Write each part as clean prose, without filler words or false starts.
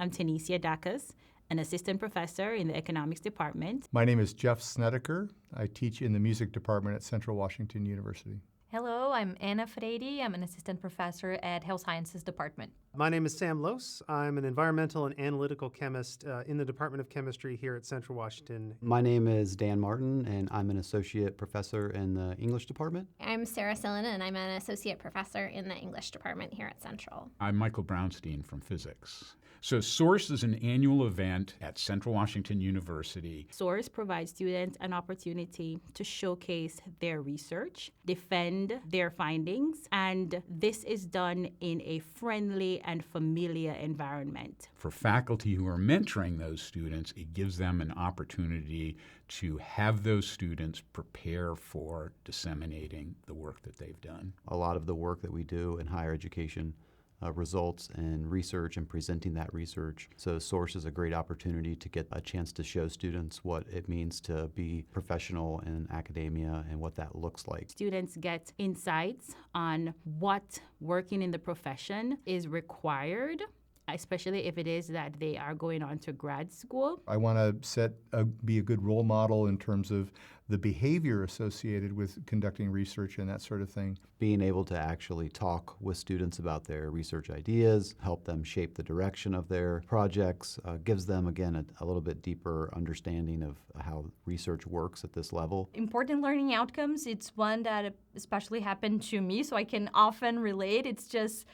I'm Tanisha Dacus, an assistant professor in the economics department. My name is Jeff Snedeker. I teach in the music department at Central Washington University. Hello, I'm Anna Freire. I'm an assistant professor at Health Sciences Department. My name is Sam Lose. I'm an environmental and analytical chemist in the Department of Chemistry here at Central Washington. My name is Dan Martin, and I'm an associate professor in the English department. I'm Sarah Sillin, and I'm an associate professor in the English department here at Central. I'm Michael Brownstein from physics. So SOURCE is an annual event at Central Washington University. SOURCE provides students an opportunity to showcase their research, defend their findings, and this is done in a friendly and familiar environment. For faculty who are mentoring those students, it gives them an opportunity to have those students prepare for disseminating the work that they've done. A lot of the work that we do in higher education results in research and presenting that research. So SOURCE is a great opportunity to get a chance to show students what it means to be professional in academia and what that looks like. Students get insights on what working in the profession is required, especially if it is that they are going on to grad school. I want to be a good role model in terms of the behavior associated with conducting research and that sort of thing. Being able to actually talk with students about their research ideas, help them shape the direction of their projects, gives them, again, a little bit deeper understanding of how research works at this level. Important learning outcomes, it's one that especially happened to me, so I can often relate. It's just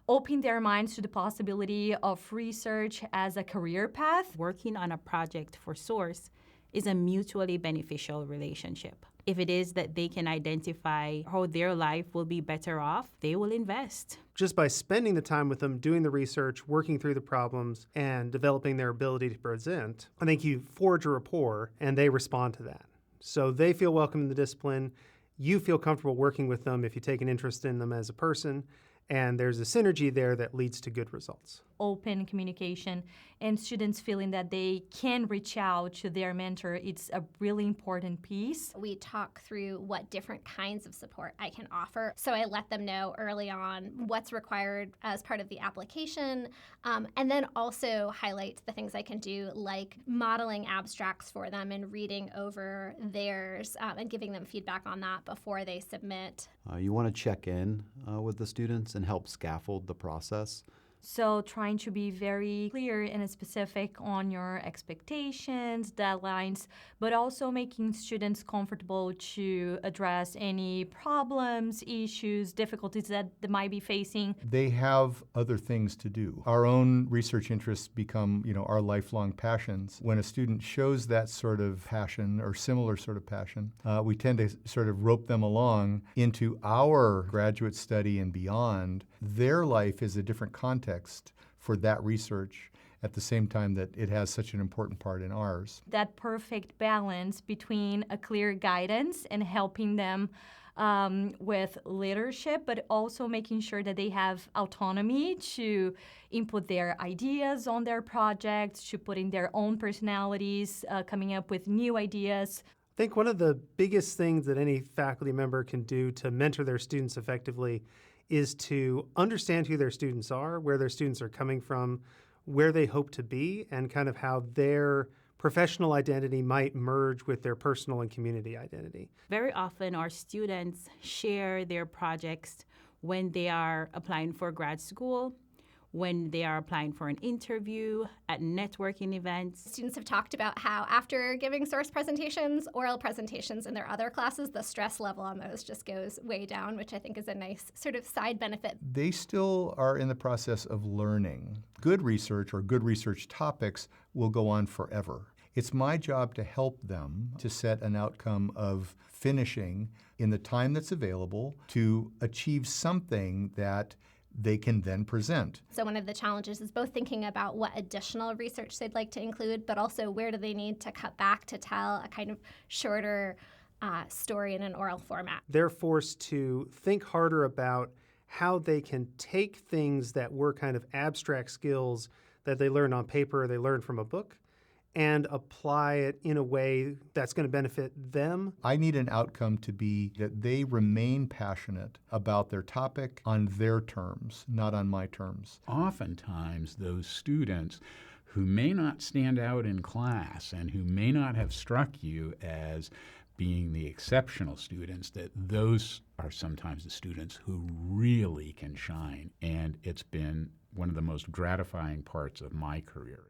opening their minds to the possibility of research as a career path. Working on a project for SOURCE is a mutually beneficial relationship. If it is that they can identify how their life will be better off, they will invest. Just by spending the time with them, doing the research, working through the problems, and developing their ability to present, I think you forge a rapport and they respond to that. So they feel welcome in the discipline. You feel comfortable working with them if you take an interest in them as a person. And there's a synergy there that leads to good results. Open communication and students feeling that they can reach out to their mentor, it's a really important piece. We talk through what different kinds of support I can offer. So I let them know early on what's required as part of the application, and then also highlight the things I can do, like modeling abstracts for them and reading over theirs and giving them feedback on that before they submit. You want to check in with the students and help scaffold the process. So trying to be very clear and specific on your expectations, deadlines, but also making students comfortable to address any problems, issues, difficulties that they might be facing. They have other things to do. Our own research interests become, our lifelong passions. When a student shows that sort of passion or similar sort of passion, we tend to sort of rope them along into our graduate study and beyond. Their life is a different context for that research at the same time that it has such an important part in ours. That perfect balance between a clear guidance and helping them with leadership, but also making sure that they have autonomy to input their ideas on their projects, to put in their own personalities, coming up with new ideas. I think one of the biggest things that any faculty member can do to mentor their students effectively is to understand who their students are, where their students are coming from, where they hope to be, and kind of how their professional identity might merge with their personal and community identity. Very often our students share their projects when they are applying for grad school, when they are applying for an interview, at networking events. Students have talked about how after giving SOURCE presentations, oral presentations in their other classes, the stress level on those just goes way down, which I think is a nice sort of side benefit. They still are in the process of learning. Good research or good research topics will go on forever. It's my job to help them to set an outcome of finishing in the time that's available to achieve something that they can then present. So one of the challenges is both thinking about what additional research they'd like to include, but also where do they need to cut back to tell a kind of shorter story in an oral format. They're forced to think harder about how they can take things that were kind of abstract skills that they learn on paper, they learn from a book, and apply it in a way that's going to benefit them. I need an outcome to be that they remain passionate about their topic on their terms, not on my terms. Oftentimes, those students who may not stand out in class and who may not have struck you as being the exceptional students, that those are sometimes the students who really can shine. And it's been one of the most gratifying parts of my career.